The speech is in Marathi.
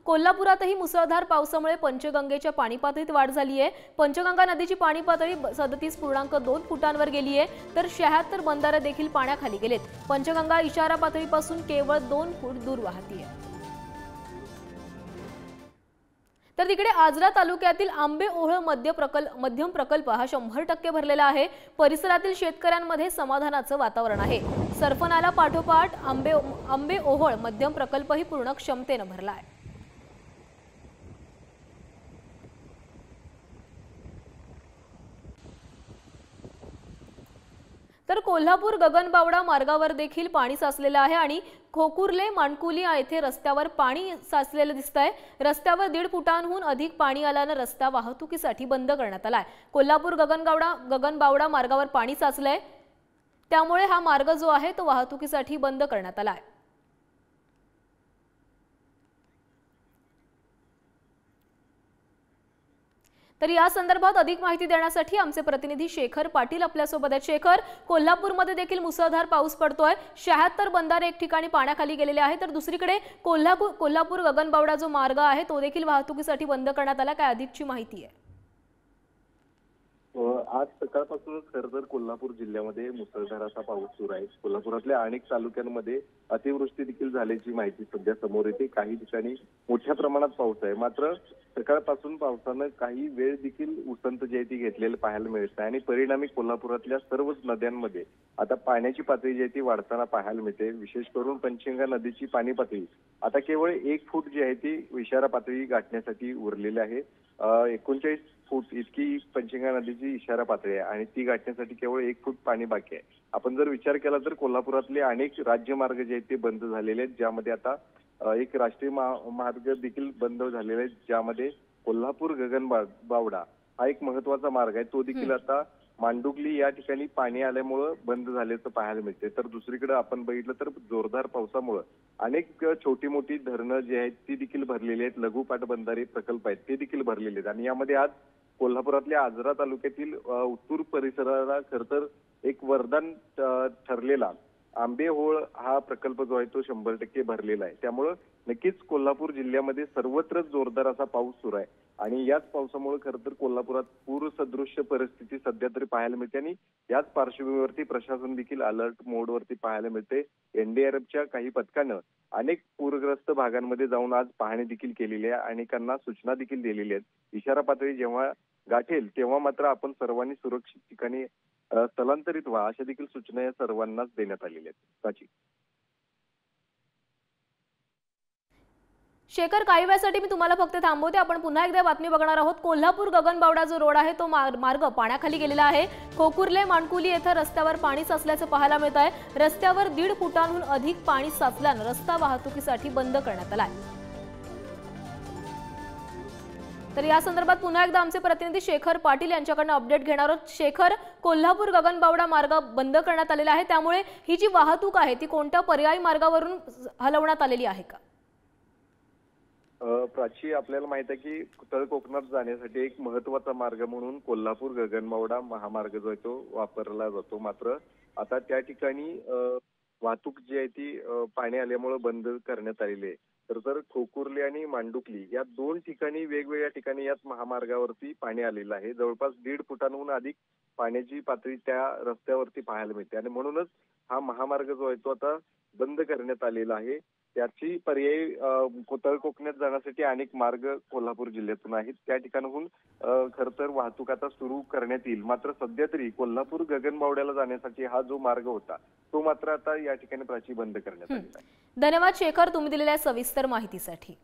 कोल्हापुरातही मुसळधार पावसामुळे पंचगंगेच्या पाणी पातळीत वाढ झाली आहे। पंचगंगा नदीची पाणी पातळी 37.2 फुटांवर गेली आहे, तर 76 बंधारे देखील पाण्याखाली गेलेत। पंचगंगा इशारा पातळीपासून केवळ 2 फूट दूर वाहतीये। तर तिकडे आजरा तालुक्यातील आंबेओहळ मध्यम प्रकल्प हा 100% भरलेला आहे। परिसरातील शेतकऱ्यांमध्ये समाधानाचं वातावरण आहे। सरफनाला पाठोपाठ आंबेओहळ मध्यम प्रकल्पही पूर्ण क्षमतेने भरला आहे। तर कोल्हापूर गगनबावडा मार्गावर देखील पाणी साचलेलं आहे आणि खोकुर्ले मांडकुली येथे रस्त्यावर पाणी साचलेलं दिसतंय। रस्त्यावर 1.5 फुटांहून अधिक पाणी आल्याने रस्ता वाहतुकीसाठी बंद करण्यात आलाय। कोल्हापूर गगनबावडा मार्गावर पाणी साचलंय, त्यामुळे हा मार्ग जो आहे तो वाहतुकीसाठी बंद करण्यात आलाय। तर या संदर्भात अधिक माहिती देण्यासाठी आमचे प्रतिनिधी शेखर पाटील आपल्या सोबत आहेत। शेखर, कोल्हापूरमध्ये देखील मुसळधार पाऊस पडतोय। 76 बंधारे एक ठिकाणी पाण्याखाली गेलेले आहेत, तर दुसरीकडे कोल्हापूर गगनबावडा जो मार्ग आहे तो देखील वाहतुकीसाठी बंद करण्यात आला। काय अधिकची माहिती आहे? आज सकाळपासूनच खरं तर कोल्हापूर जिल्ह्यामध्ये मुसळधार असा पाऊस सुरू आहे। कोल्हापुरातल्या अनेक तालुक्यांमध्ये अतिवृष्टी देखील झाल्याची माहिती सध्या समोर येते। काही ठिकाणी मोठ्या प्रमाणात पाऊस आहे, मात्र सकाळपासून पावसानं काही वेळ देखील उसंत जी आहे ती घेतलेली पाहायला मिळत आहे आणि परिणामी कोल्हापुरातल्या सर्वच नद्यांमध्ये आता पाण्याची पातळी जी आहे ती वाढताना पाहायला मिळते। विशेष करून पंचगंगा नदीची पाणी पातळी आता केवळ 1 फूट जी आहे ती इशारा पातळी गाठण्यासाठी उरलेली आहे। 39 फूट इतकी पंचगंगा नदीची इशारा पातळी आहे आणि ती गाठण्यासाठी केवळ 1 फूट पाणी बाकी आहे। आपण जर विचार केला तर कोल्हापुरातले अनेक राज्यमार्ग जे आहेत ते बंद झालेले आहेत, ज्यामध्ये आता एक राष्ट्रीय मार्ग देखील बंद झालेला आहे, ज्यामध्ये कोल्हापूर गगनबावडा हा एक महत्वाचा मार्ग आहे, तो देखील आता मांडुकली या ठिकाणी पाणी आल्यामुळे बंद झाल्याचं पाहायला मिळते। तर दुसरीकडे आपण बघितलं तर जोरदार पावसामुळे अनेक छोटी मोठी धरणं जी आहेत ती देखील भरलेली आहेत। लघु पाटबंधारे प्रकल्प आहेत ते देखील भरलेले आहेत आणि यामध्ये आज कोल्हापुरातल्या आजरा तालुक्यातील उत्तूर परिसराला खरं तर एक वरदान ठरलेला आंबेओहळ हा प्रकल्प जो आहे तो 100% भरलेला आहे। त्यामुळे नक्कीच कोल्हापूर जिल्ह्यामध्ये सर्वत्र जोरदार असा पाऊस सुरू आहे आणि याच पावसामुळे खरं तर कोल्हापुरात पूरसदृश्य परिस्थिती सध्या तरी पाहायला मिळते आणि याच पार्श्वभूमीवरती प्रशासन देखील अलर्ट मोडवरती पाहायला मिळते। एनडीआरएफच्या काही पथकानं अनेक पूरग्रस्त भागांमध्ये जाऊन आज पाहणी देखील केलेली आहे, अनेकांना सूचना देखील दिलेल्या आहेत। इशारा पातळी जेव्हा गाठेल तेव्हा मात्र आपण सर्वांनी सुरक्षित ठिकाणी स्थलांतरित व्हा अशा देखील सूचना या सर्वांनाच देण्यात आलेल्या आहेत। प्राची, शेखर, काही वेळासाठी मी तुम्हाला फक्त थांबवते। आपण पुन्हा एकदा बातमी बघणार आहोत। कोल्हापूर गगनबावडा जो रोड आहे तो मार्ग पाण्याखाली गेलेला आहे। खोकुर्ले मांडकुली येथे रस्त्यावर पाणी साचल्याचं पाहायला मिळत आहे। रस्त्यावर 1.5 फुटांहून अधिक पाणी साचल्याने रस्ता वाहतुकीसाठी बंद करण्यात आलाय। तर या संदर्भात पुन्हा एकदा आमचे प्रतिनिधी शेखर पाटील यांच्याकडून अपडेट घेणार आहोत। शेखर, कोल्हापूर गगनबावडा मार्ग बंद करण्यात आलेला आहे, त्यामुळे ही जी वाहतूक आहे ती कोणत्या पर्यायी मार्गावरून हलवण्यात आलेली आहे का? प्राची, आपल्याला माहित आहे की तळ कोकणात जाण्यासाठी एक महत्वाचा मार्ग म्हणून कोल्हापूर गगनबावडा महामार्ग जो आहे तो वापरला जातो, मात्र आता त्या ठिकाणी वाहतूक जी आहे ती पाणी आल्यामुळे बंद करण्यात आलेली आहे। तर खोकुर्ले आणि मांडुकली या 2 ठिकाणी वेगवेगळ्या ठिकाणी याच महामार्गावरती पाणी आलेलं आहे। जवळपास 1.5 फुटांहून अधिक पाण्याची पातळी त्या रस्त्यावरती पाहायला मिळते आणि म्हणूनच हा महामार्ग जो आहे तो आता बंद करण्यात आलेला आहे। त्याची पर्यायी तळ कोकणात जाण्यासाठी अनेक मार्ग कोल्हापूर जिल्ह्यातून आहेत, त्या ठिकाणाहून खरं तर वाहतूक आता सुरू करण्यात येईल। मात्र सध्या तरी कोल्हापूर गगनबावड्याला जाण्यासाठी हा जो मार्ग होता तो मात्र आता या ठिकाणी प्राची बंद करण्यात आलेला आहे। धन्यवाद शेखर, तुम्ही दिलेल्या सविस्तर माहितीसाठी।